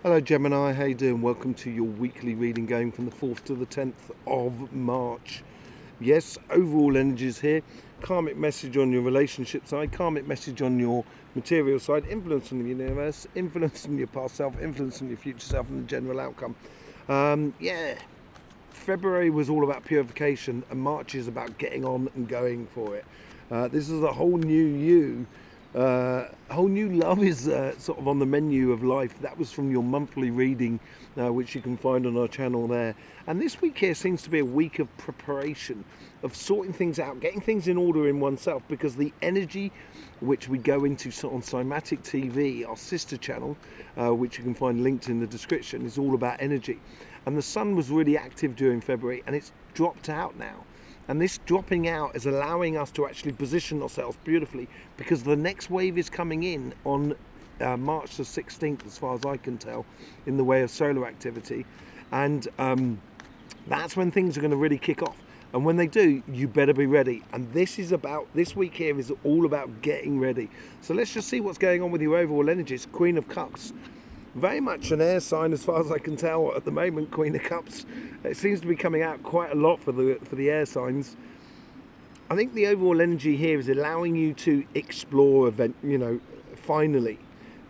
Hello Gemini, how you doing? Welcome to your weekly reading going from the 4th to the 10th of March. Yes, overall energies here. Karmic message on your relationship side, karmic message on your material side, influence on the universe, influence on your past self, influence on your future self and the general outcome. February was all about purification and March is about getting on and going for it. This is a whole new you. Whole new love is sort of on the menu of life. That was from your monthly reading, which you can find on our channel there. And this week here seems to be a week of preparation, of sorting things out, getting things in order in oneself, because the energy which we go into on Cymatic TV, our sister channel, which you can find linked in the description, is all about energy. And the sun was really active during February and it's dropped out now. And this dropping out is allowing us to actually position ourselves beautifully, because the next wave is coming in on March the 16th, as far as I can tell, in the way of solar activity. And that's when things are going to really kick off. And when they do, you better be ready. And this week here is all about getting ready. So let's just see what's going on with your overall energies. Queen of Cups. Very much an air sign as far as I can tell at the moment, Queen of Cups. It seems to be coming out quite a lot for the air signs. I think the overall energy here is allowing you to explore, finally,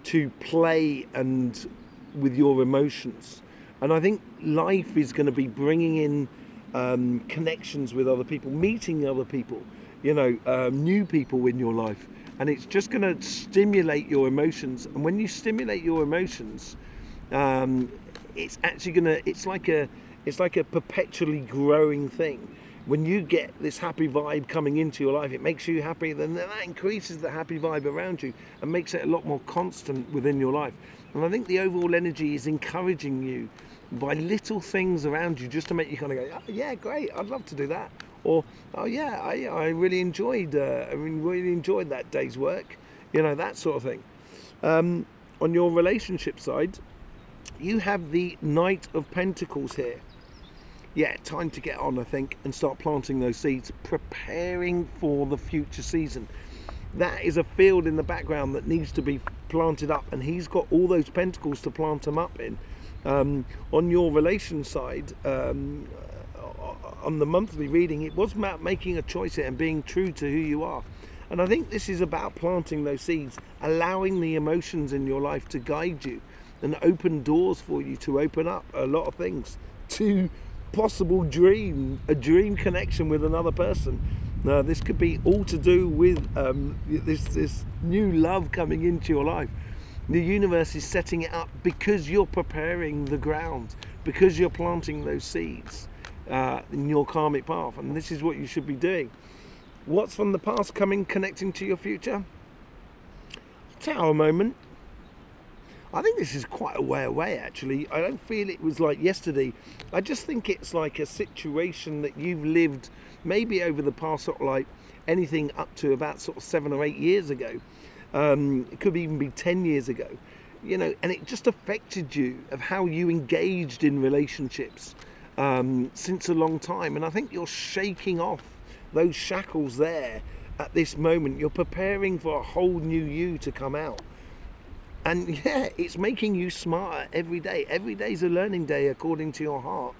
to play and with your emotions. And I think life is going to be bringing in connections with other people, meeting other people, new people in your life. And it's just going to stimulate your emotions. And when you stimulate your emotions, it's actually going to, it's like a perpetually growing thing. When you get this happy vibe coming into your life, it makes you happy, then that increases the happy vibe around you and makes it a lot more constant within your life. And I think the overall energy is encouraging you by little things around you, just to make you kind of go, oh, yeah, great, I'd love to do that. Or, oh yeah, I really enjoyed that day's work, that sort of thing. On your relationship side, you have the Knight of Pentacles here. Yeah, time to get on, I think, and start planting those seeds, preparing for the future season. That is a field in the background that needs to be planted up, and he's got all those pentacles to plant them up in. On your relation side, on the monthly reading, it was about making a choice here and being true to who you are. And I think this is about planting those seeds, allowing the emotions in your life to guide you and open doors for you to open up a lot of things, to possible a dream connection with another person. Now, this could be all to do with this new love coming into your life. The universe is setting it up because you're preparing the ground, because you're planting those seeds in your karmic path, and this is what you should be doing. What's from the past connecting to your future? Tower moment. I think this is quite a way away, actually. I don't feel it was like yesterday. I just think it's like a situation that you've lived maybe over the past sort of like anything up to about sort of 7 or 8 years ago. It could even be 10 years ago, and it just affected you of how you engaged in relationships since a long time. And I think you're shaking off those shackles there at this moment. You're preparing for a whole new you to come out. And yeah, it's making you smarter every day. Every day's a learning day according to your heart.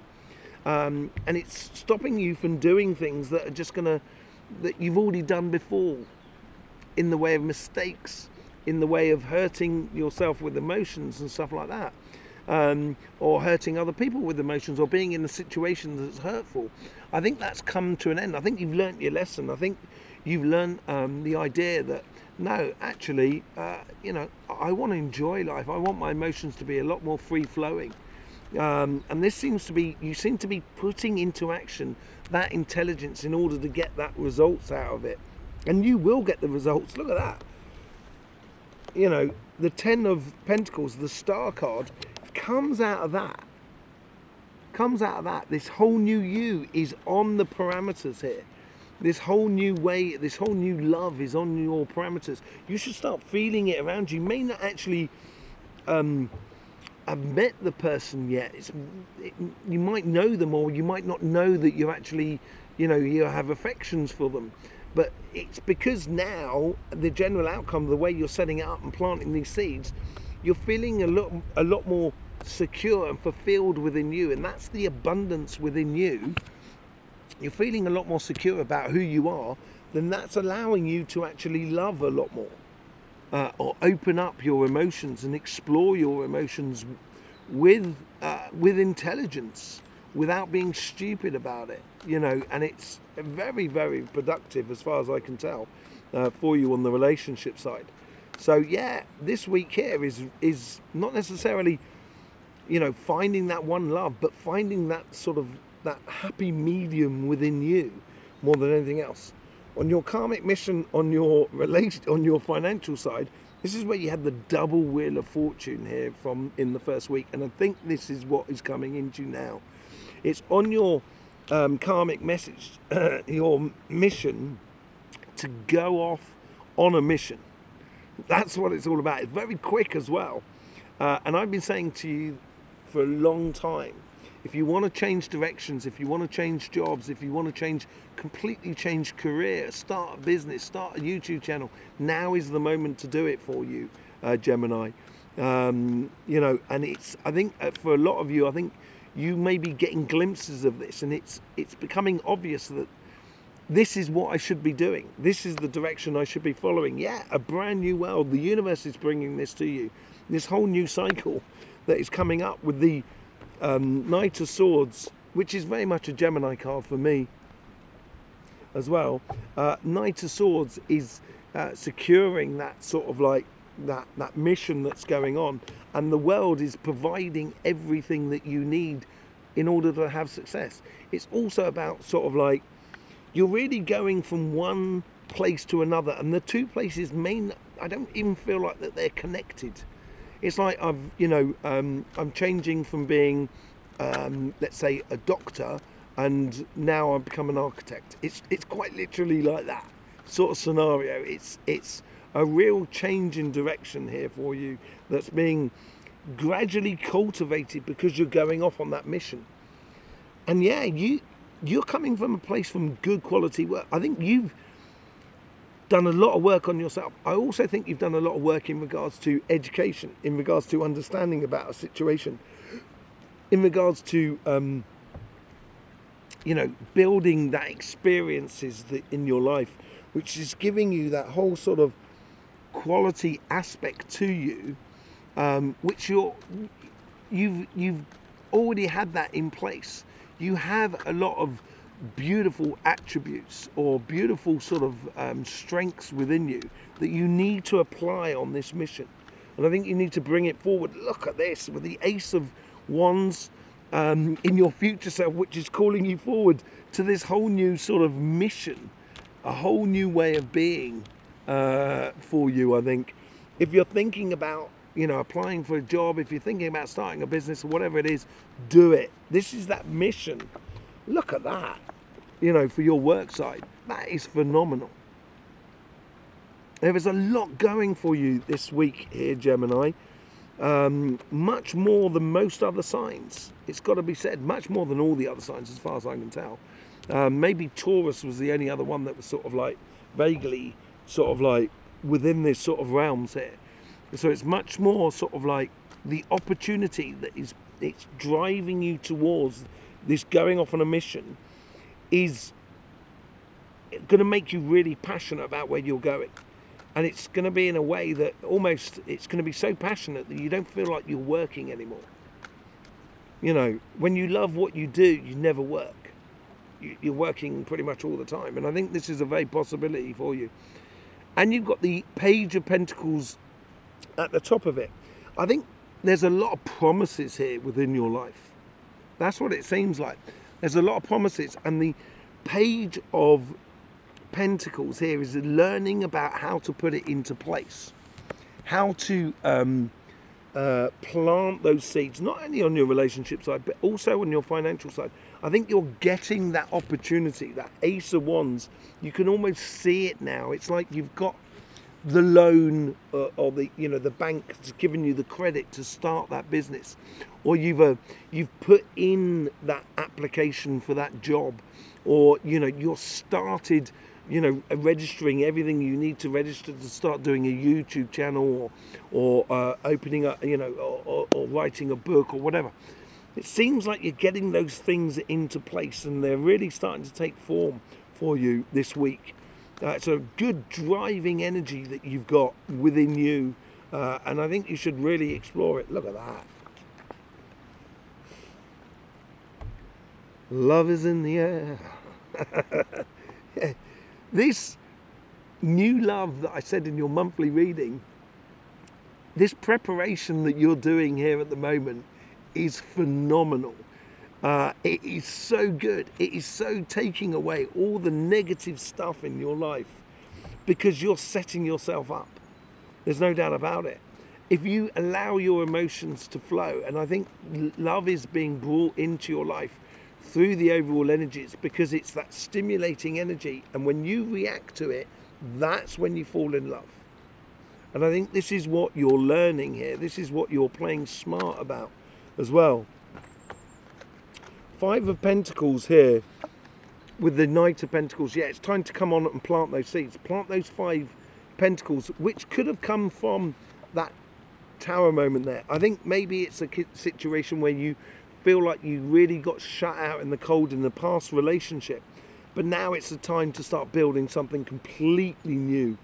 And it's stopping you from doing things that are just that you've already done before, in the way of mistakes, in the way of hurting yourself with emotions and stuff like that. Or hurting other people with emotions, or being in a situation that's hurtful. I think that's come to an end. I think you've learnt your lesson. I think you've learned the idea that, no, actually, I want to enjoy life. I want my emotions to be a lot more free-flowing. And this seems to be, you seem to be putting into action that intelligence in order to get that results out of it. And you will get the results. Look at that. The 10 of Pentacles, the Star card, comes out of that. This whole new you is on the parameters here. This whole new way, this whole new love is on your parameters. You should start feeling it around you. You may not actually have met the person yet. You might know them, or you might not know that you actually, you have affections for them. But it's because now the general outcome, the way you're setting it up and planting these seeds, you're feeling a lot more secure and fulfilled within you, and that's the abundance within you. You're feeling a lot more secure about who you are, then that's allowing you to actually love a lot more, or open up your emotions and explore your emotions with intelligence, without being stupid about it, you know. And it's very, very productive, as far as I can tell, for you on the relationship side. So yeah, this week here is not necessarily, you know, finding that one love, but finding that sort of that happy medium within you more than anything else. On your karmic mission, on your financial side, this is where you had the double wheel of fortune here from in the first week, and I think this is what is coming into now. It's on your karmic message, your mission to go off on a mission. That's what it's all about. It's very quick as well, and I've been saying to you for a long time, if you want to change directions, if you want to change jobs, if you want to completely change career, start a business, start a YouTube channel, now is the moment to do it for you, Gemini. You know, and I think for a lot of you, I think you may be getting glimpses of this, and it's becoming obvious that this is what I should be doing. This is the direction I should be following. Yeah, a brand new world. The universe is bringing this to you. This whole new cycle that is coming up with the Knight of Swords, which is very much a Gemini card for me as well. Knight of Swords is securing that sort of like that mission that's going on, and the world is providing everything that you need in order to have success. It's also about sort of like, you're really going from one place to another, and the two places I don't even feel like that they're connected. It's like I'm changing from being, let's say, a doctor, and now I've become an architect. It's quite literally like that sort of scenario. It's a real change in direction here for you that's being gradually cultivated because you're going off on that mission. And yeah, you're coming from a place from good quality work. I think you've done a lot of work on yourself. I also think you've done a lot of work in regards to education, in regards to understanding about a situation, in regards to you know, building that experiences in your life, which is giving you that whole sort of quality aspect to you, which you've already had that in place. You have a lot of beautiful attributes or beautiful sort of strengths within you that you need to apply on this mission, and I think you need to bring it forward. Look at this with the Ace of Wands in your future self, which is calling you forward to this whole new sort of mission, a whole new way of being for you. I think if you're thinking about, you know, applying for a job, if you're thinking about starting a business or whatever it is, do it. This is that mission. Look at that, you know, for your work side. That is phenomenal. There is a lot going for you this week here, Gemini. Much more than most other signs. It's got to be said, much more than all the other signs as far as I can tell. Maybe Taurus was the only other one that was sort of like vaguely sort of like within this sort of realms here. So it's much more sort of like the opportunity that it's driving you towards this going off on a mission is going to make you really passionate about where you're going. And it's going to be in a way that almost it's going to be so passionate that you don't feel like you're working anymore. You know, when you love what you do, you never work. You're working pretty much all the time. And I think this is a very possibility for you. And you've got the Page of Pentacles at the top of it. I think there's a lot of promises here within your life. That's what it seems like. There's a lot of promises, and the Page of Pentacles here is learning about how to put it into place, how to plant those seeds, not only on your relationship side, but also on your financial side. I think you're getting that opportunity, that Ace of Wands. You can almost see it now. It's like you've got the loan or the, you know, the bank has given you the credit to start that business, or you've put in that application for that job, or, you know, you're started you know, registering everything you need to register to start doing a YouTube channel, or opening up, you know, or writing a book or whatever. It seems like you're getting those things into place, and they're really starting to take form for you this week. It's a good driving energy that you've got within you, and I think you should really explore it. Look at that. Love is in the air. Yeah. This new love that I said in your monthly reading, this preparation that you're doing here at the moment is phenomenal. It is so good. It is so taking away all the negative stuff in your life, because you're setting yourself up. There's no doubt about it. If you allow your emotions to flow, and I think love is being brought into your life through the overall energy, it's because it's that stimulating energy, and when you react to it, that's when you fall in love. And I think this is what you're learning here. This is what you're playing smart about as well. Five of Pentacles here with the Knight of Pentacles. Yeah, it's time to come on and plant those seeds. Plant those 5 Pentacles, which could have come from that Tower moment there. I think maybe it's a situation where you feel like you really got shut out in the cold in the past relationship, but now it's the time to start building something completely new.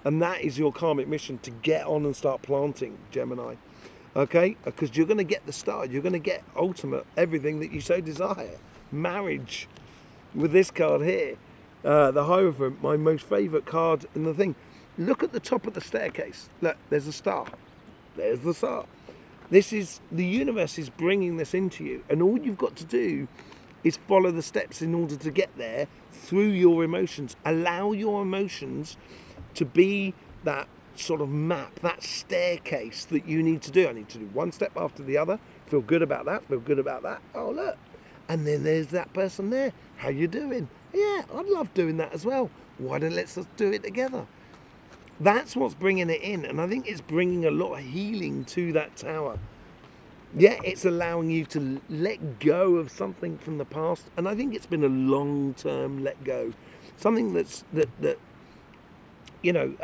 And that is your karmic mission, to get on and start planting, Gemini. Okay, because you're going to get the start, you're going to get ultimate everything that you so desire. Marriage with this card here, the Hierophant, my most favorite card in the thing. Look at the top of the staircase. Look, there's a star. There's the star. This is, the universe is bringing this into you, and all you've got to do is follow the steps in order to get there through your emotions. Allow your emotions to be that sort of map, that staircase that you need to do. I need to do one step after the other, feel good about that, feel good about that. Oh, look, and then there's that person there. How you doing? Yeah, I'd love doing that as well. Why don't let's just do it together? That's what's bringing it in, and I think it's bringing a lot of healing to that tower. Yeah, it's allowing you to let go of something from the past, and I think it's been a long-term let go. Something that you know,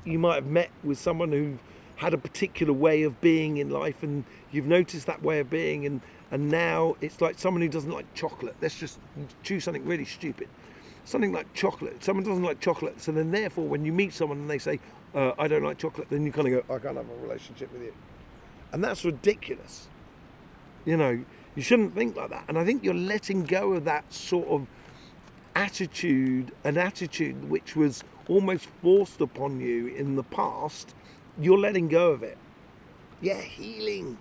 you might have met with someone who had a particular way of being in life, and you've noticed that way of being, and now it's like someone who doesn't like chocolate. Let's just choose something really stupid. Something like chocolate. Someone doesn't like chocolate, so then therefore when you meet someone and they say, I don't like chocolate, then you kind of go, I can't have a relationship with you. And that's ridiculous. You know, you shouldn't think like that. And I think you're letting go of that sort of attitude, an attitude which was almost forced upon you in the past. You're letting go of it. Yeah, healing.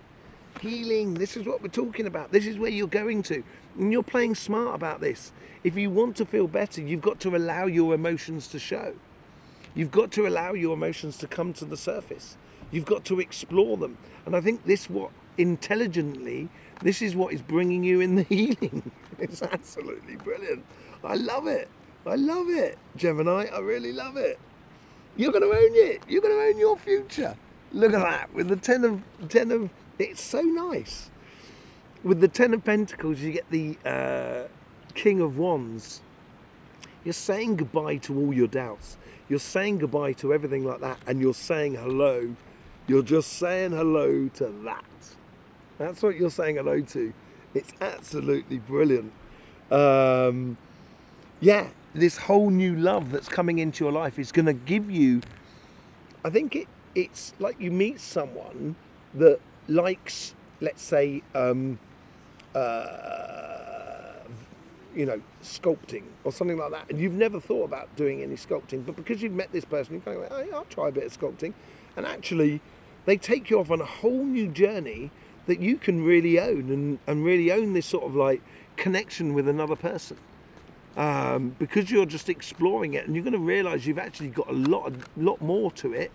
Healing, this is what we're talking about. This is where you're going to. And you're playing smart about this. If you want to feel better, you've got to allow your emotions to show. You've got to allow your emotions to come to the surface. You've got to explore them. And I think this intelligently, this is what is bringing you in the healing. It's absolutely brilliant. I love it. I love it, Gemini. I really love it. You're going to own it. You're going to own your future. Look at that. With the 10 of, it's so nice. With the 10 of Pentacles, you get the King of Wands. You're saying goodbye to all your doubts. You're saying goodbye to everything like that, and you're saying hello. You're just saying hello to that. That's what you're saying hello to. It's absolutely brilliant. Yeah, this whole new love that's coming into your life is going to give you, I think it's like you meet someone that likes, let's say, you know, sculpting or something like that, and you've never thought about doing any sculpting, but because you've met this person, you're kind of like, oh, I'll try a bit of sculpting, and actually they take you off on a whole new journey that you can really own, and really own this sort of like connection with another person, because you're just exploring it, and you're going to realize you've actually got a lot more to it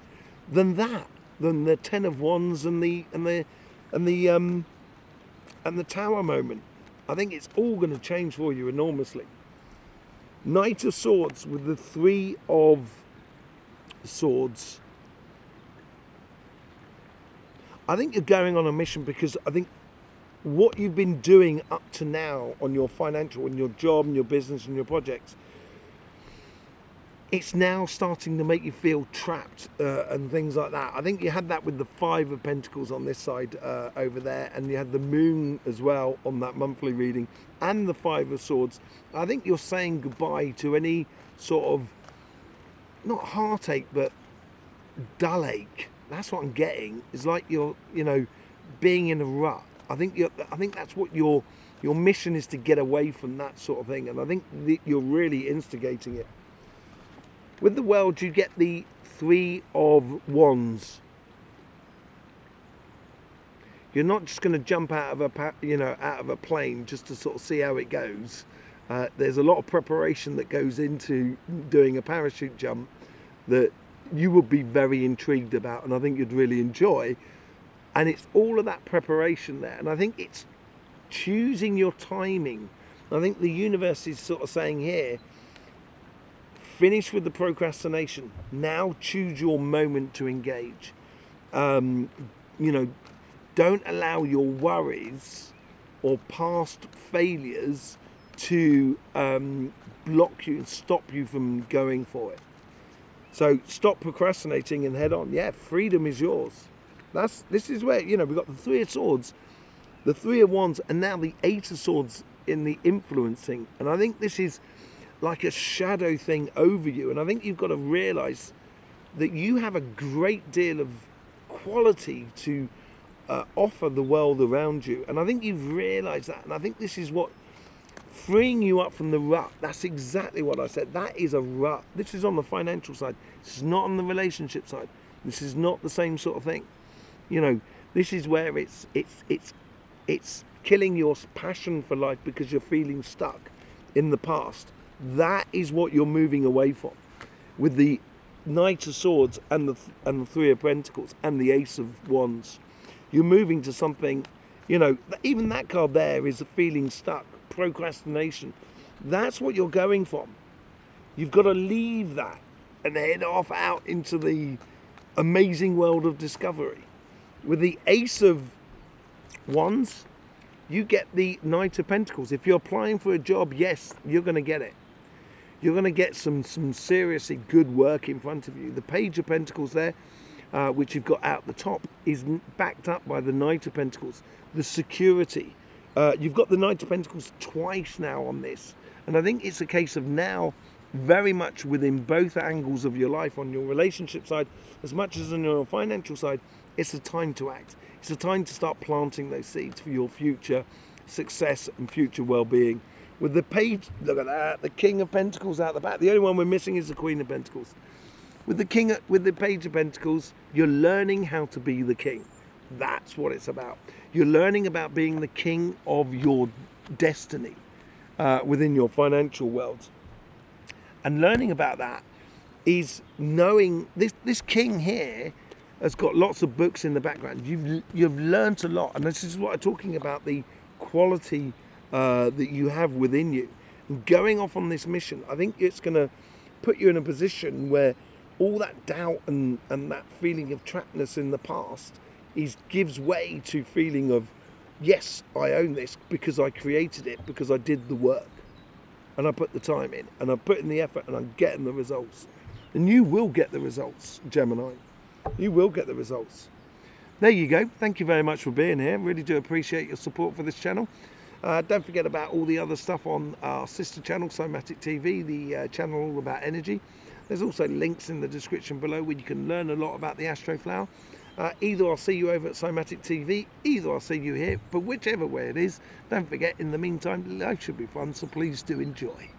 than that, than the 10 of Wands and the Tower moment. I think it's all going to change for you enormously. Knight of Swords with the 3 of Swords. I think you're going on a mission, because I think what you've been doing up to now on your financial, and your job and your business and your projects, it's now starting to make you feel trapped and things like that. I think you had that with the Five of Pentacles on this side over there, and you had the Moon as well on that monthly reading, and the Five of Swords. I think you're saying goodbye to any sort of, not heartache, but dull ache. That's what I'm getting. It's like you're, you know, being in a rut. I think that's what your mission is, to get away from that sort of thing, and I think you're really instigating it. With the World, you get the Three of Wands. You're not just going to jump out of a plane just to sort of see how it goes. There's a lot of preparation that goes into doing a parachute jump that you would be very intrigued about, and I think you'd really enjoy. And it's all of that preparation there, and I think it's choosing your timing. I think the universe is sort of saying here, finish with the procrastination. Now choose your moment to engage. You know, don't allow your worries or past failures to block you and stop you from going for it. So stop procrastinating and head on. Yeah, freedom is yours. This is where, you know, we've got the Three of Swords, the Three of Wands, and now the Eight of Swords in the influencing. And I think this is like a shadow thing over you, and I think you've got to realize that you have a great deal of quality to offer the world around you, and I think you've realized that, and I think this is what freeing you up from the rut. That's exactly what I said. That is a rut. This is on the financial side. This is not on the relationship side. This is not the same sort of thing. You know, this is where it's killing your passion for life because you're feeling stuck in the past. That is what you're moving away from. With the Knight of Swords and the Three of Pentacles and the Ace of Wands, you're moving to something, you know, even that card there is a feeling stuck, procrastination. That's what you're going from. You've got to leave that and head off out into the amazing world of discovery. With the Ace of Wands, you get the Knight of Pentacles. If you're applying for a job, yes, you're going to get it. You're going to get some seriously good work in front of you. The Page of Pentacles there, which you've got out the top, is backed up by the Knight of Pentacles. The security. You've got the Knight of Pentacles twice now on this. And I think it's a case of now, very much within both angles of your life, on your relationship side, as much as on your financial side, it's a time to act. It's a time to start planting those seeds for your future success and future well-being. With the Page, look at that, the King of Pentacles out the back. The only one we're missing is the Queen of Pentacles. With the Page of Pentacles, you're learning how to be the king. That's what it's about. You're learning about being the king of your destiny within your financial world. And learning about that is knowing this king here has got lots of books in the background. You've learned a lot, and this is what I'm talking about, the quality that you have within you. And going off on this mission, I think it's going to put you in a position where all that doubt and that feeling of trappedness in the past gives way to feeling of, yes, I own this because I created it, because I did the work and I put the time in and I put in the effort and I'm getting the results. And you will get the results, Gemini. You will get the results. There you go. Thank you very much for being here. Really do appreciate your support for this channel. Don't forget about all the other stuff on our sister channel, Somatic TV, the channel all about energy. There's also links in the description below where you can learn a lot about the Astroflower. Either I'll see you over at Somatic TV, either I'll see you here, but whichever way it is, don't forget, in the meantime, life should be fun, so please do enjoy.